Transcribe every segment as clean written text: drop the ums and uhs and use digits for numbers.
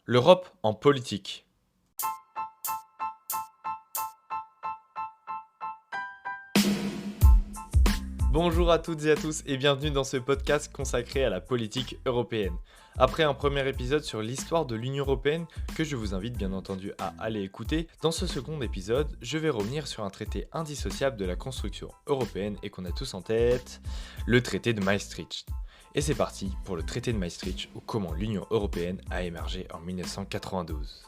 L'Europe en politique. Bonjour à toutes et à tous et bienvenue dans ce podcast consacré à la politique européenne. Après un premier épisode sur l'histoire de l'Union européenne, que je vous invite bien entendu à aller écouter, dans ce second épisode, je vais revenir sur un traité indissociable de la construction européenne et qu'on a tous en tête, le traité de Maastricht. Et c'est parti pour le traité de Maastricht ou comment l'Union européenne a émergé en 1992.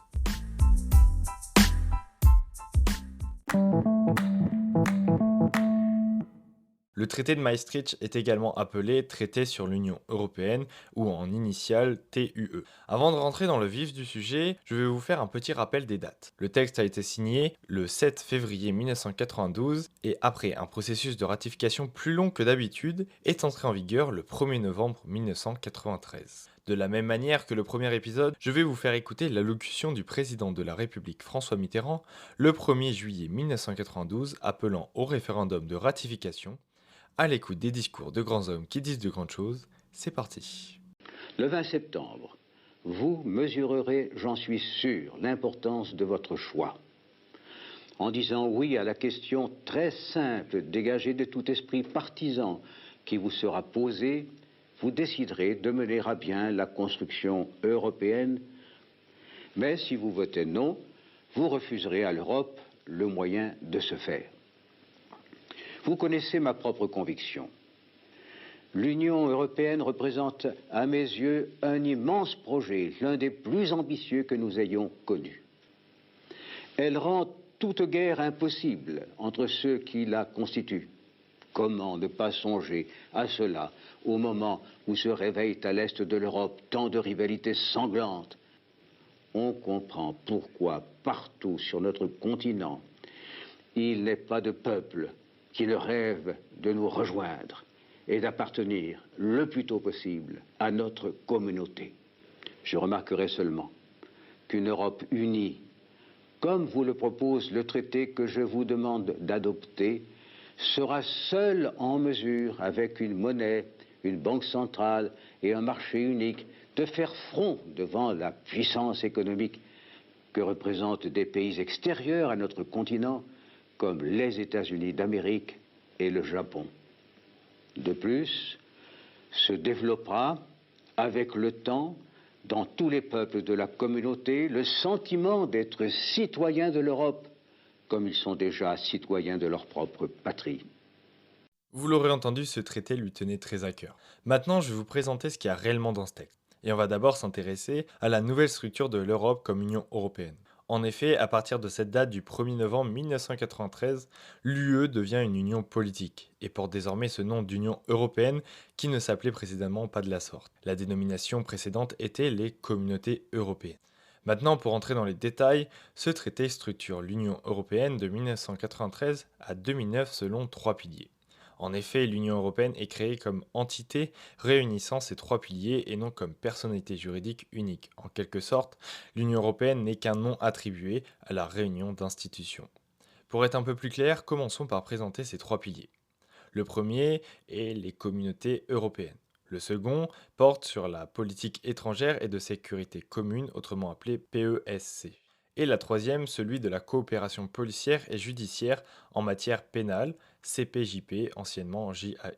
Le traité de Maastricht est également appelé traité sur l'Union européenne ou en initiale TUE. Avant de rentrer dans le vif du sujet, je vais vous faire un petit rappel des dates. Le texte a été signé le 7 février 1992 et après un processus de ratification plus long que d'habitude, est entré en vigueur le 1er novembre 1993. De la même manière que le premier épisode, je vais vous faire écouter l'allocution du président de la République François Mitterrand le 1er juillet 1992 appelant au référendum de ratification. À l'écoute des discours de grands hommes qui disent de grandes choses, c'est parti. Le 20 septembre, vous mesurerez, j'en suis sûr, l'importance de votre choix. En disant oui à la question très simple, dégagée de tout esprit partisan qui vous sera posée, vous déciderez de mener à bien la construction européenne. Mais si vous votez non, vous refuserez à l'Europe le moyen de se faire. Vous connaissez ma propre conviction. L'Union européenne représente, à mes yeux, un immense projet, l'un des plus ambitieux que nous ayons connus. Elle rend toute guerre impossible entre ceux qui la constituent. Comment ne pas songer à cela au moment où se réveillent à l'est de l'Europe tant de rivalités sanglantes? On comprend pourquoi partout sur notre continent, il n'est pas de peuple qui ne rêve de nous rejoindre et d'appartenir le plus tôt possible à notre communauté. Je remarquerai seulement qu'une Europe unie, comme vous le propose le traité que je vous demande d'adopter, sera seule en mesure, avec une monnaie, une banque centrale et un marché unique, de faire front devant la puissance économique que représentent des pays extérieurs à notre continent, comme les États-Unis d'Amérique et le Japon. De plus, se développera avec le temps dans tous les peuples de la communauté le sentiment d'être citoyens de l'Europe, comme ils sont déjà citoyens de leur propre patrie. Vous l'aurez entendu, ce traité lui tenait très à cœur. Maintenant, je vais vous présenter ce qu'il y a réellement dans ce texte. Et on va d'abord s'intéresser à la nouvelle structure de l'Europe comme Union européenne. En effet, à partir de cette date du 1er novembre 1993, l'UE devient une union politique et porte désormais ce nom d'Union européenne qui ne s'appelait précédemment pas de la sorte. La dénomination précédente était les communautés européennes. Maintenant, pour entrer dans les détails, ce traité structure l'Union européenne de 1993 à 2009 selon trois piliers. En effet, l'Union européenne est créée comme entité réunissant ces trois piliers et non comme personnalité juridique unique. En quelque sorte, l'Union européenne n'est qu'un nom attribué à la réunion d'institutions. Pour être un peu plus clair, commençons par présenter ces trois piliers. Le premier est les communautés européennes. Le second porte sur la politique étrangère et de sécurité commune, autrement appelée PESC. Et la troisième, celui de la coopération policière et judiciaire en matière pénale, CPJP, anciennement JAI.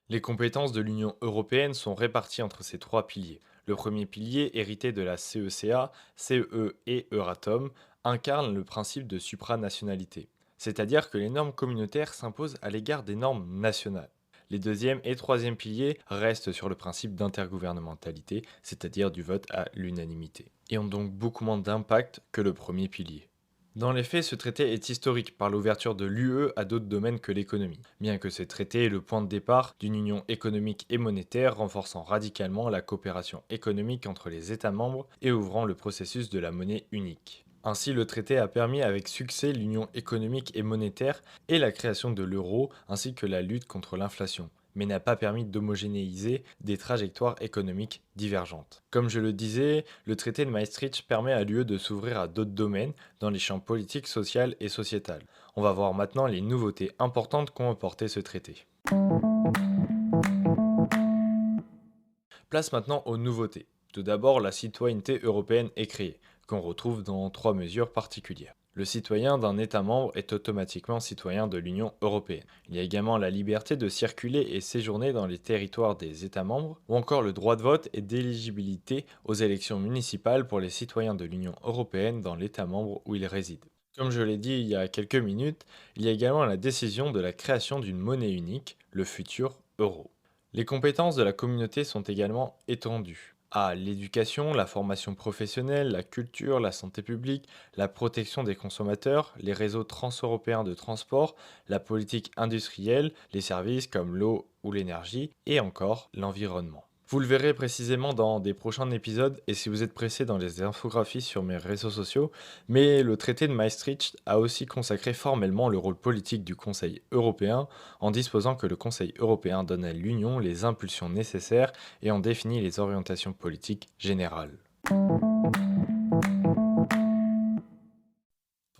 Les compétences de l'Union européenne sont réparties entre ces trois piliers. Le premier pilier, hérité de la CECA, CEE et Euratom, incarne le principe de supranationalité, c'est-à-dire que les normes communautaires s'imposent à l'égard des normes nationales. Les deuxième et troisième piliers restent sur le principe d'intergouvernementalité, c'est-à-dire du vote à l'unanimité, et ont donc beaucoup moins d'impact que le premier pilier. Dans les faits, ce traité est historique par l'ouverture de l'UE à d'autres domaines que l'économie, bien que ce traité est le point de départ d'une union économique et monétaire renforçant radicalement la coopération économique entre les États membres et ouvrant le processus de la monnaie unique. Ainsi, le traité a permis avec succès l'union économique et monétaire et la création de l'euro ainsi que la lutte contre l'inflation, mais n'a pas permis d'homogénéiser des trajectoires économiques divergentes. Comme je le disais, le traité de Maastricht permet à l'UE de s'ouvrir à d'autres domaines dans les champs politiques, sociaux et sociétal. On va voir maintenant les nouveautés importantes qu'ont apporté ce traité. Place maintenant aux nouveautés. Tout d'abord, la citoyenneté européenne est créée, qu'on retrouve dans 3 mesures particulières. Le citoyen d'un État membre est automatiquement citoyen de l'Union européenne. Il y a également la liberté de circuler et séjourner dans les territoires des États membres, ou encore le droit de vote et d'éligibilité aux élections municipales pour les citoyens de l'Union européenne dans l'État membre où ils résident. Comme je l'ai dit il y a quelques minutes, il y a également la décision de la création d'une monnaie unique, le futur euro. Les compétences de la communauté sont également étendues à l'éducation, la formation professionnelle, la culture, la santé publique, la protection des consommateurs, les réseaux transeuropéens de transport, la politique industrielle, les services comme l'eau ou l'énergie, et encore l'environnement. Vous le verrez précisément dans des prochains épisodes et si vous êtes pressé dans les infographies sur mes réseaux sociaux, mais le traité de Maastricht a aussi consacré formellement le rôle politique du Conseil européen en disposant que le Conseil européen donne à l'Union les impulsions nécessaires et en définit les orientations politiques générales.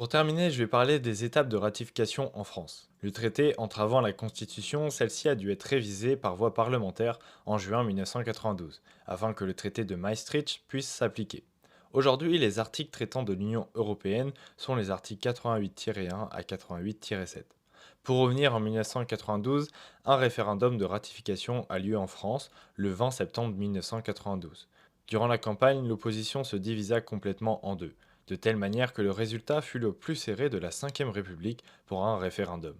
Pour terminer, je vais parler des étapes de ratification en France. Le traité entravant la Constitution, celle-ci a dû être révisée par voie parlementaire en juin 1992, afin que le traité de Maastricht puisse s'appliquer. Aujourd'hui, les articles traitant de l'Union européenne sont les articles 88-1 à 88-7. Pour revenir en 1992, un référendum de ratification a lieu en France le 20 septembre 1992. Durant la campagne, l'opposition se divisa complètement en deux, de telle manière que le résultat fut le plus serré de la Ve République pour un référendum.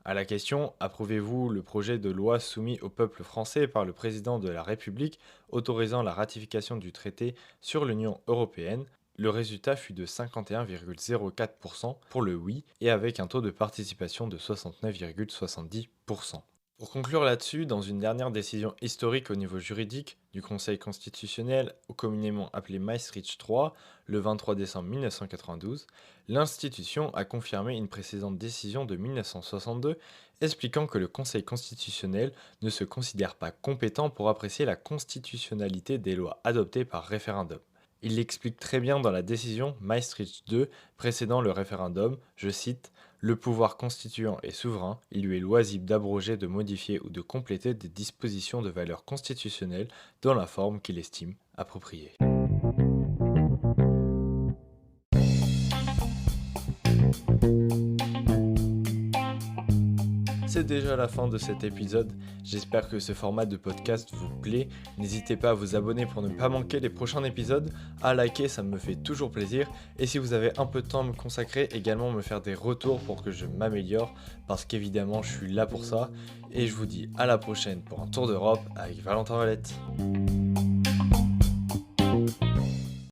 À la question approuvez-vous le projet de loi soumis au peuple français par le président de la République autorisant la ratification du traité sur l'Union européenne, le résultat fut de 51,04% pour le oui et avec un taux de participation de 69,70%. Pour conclure là-dessus, dans une dernière décision historique au niveau juridique du Conseil constitutionnel, communément appelé Maastricht 3, le 23 décembre 1992, l'institution a confirmé une précédente décision de 1962 expliquant que le Conseil constitutionnel ne se considère pas compétent pour apprécier la constitutionnalité des lois adoptées par référendum. Il l'explique très bien dans la décision Maastricht 2 précédant le référendum, je cite, le pouvoir constituant est souverain, il lui est loisible d'abroger, de modifier ou de compléter des dispositions de valeur constitutionnelle dans la forme qu'il estime appropriée. C'est déjà la fin de cet épisode, j'espère que ce format de podcast vous plaît, n'hésitez pas à vous abonner pour ne pas manquer les prochains épisodes, à liker ça me fait toujours plaisir, et si vous avez un peu de temps à me consacrer, également me faire des retours pour que je m'améliore, parce qu'évidemment je suis là pour ça, et je vous dis à la prochaine pour un tour d'Europe avec Valentin Valette.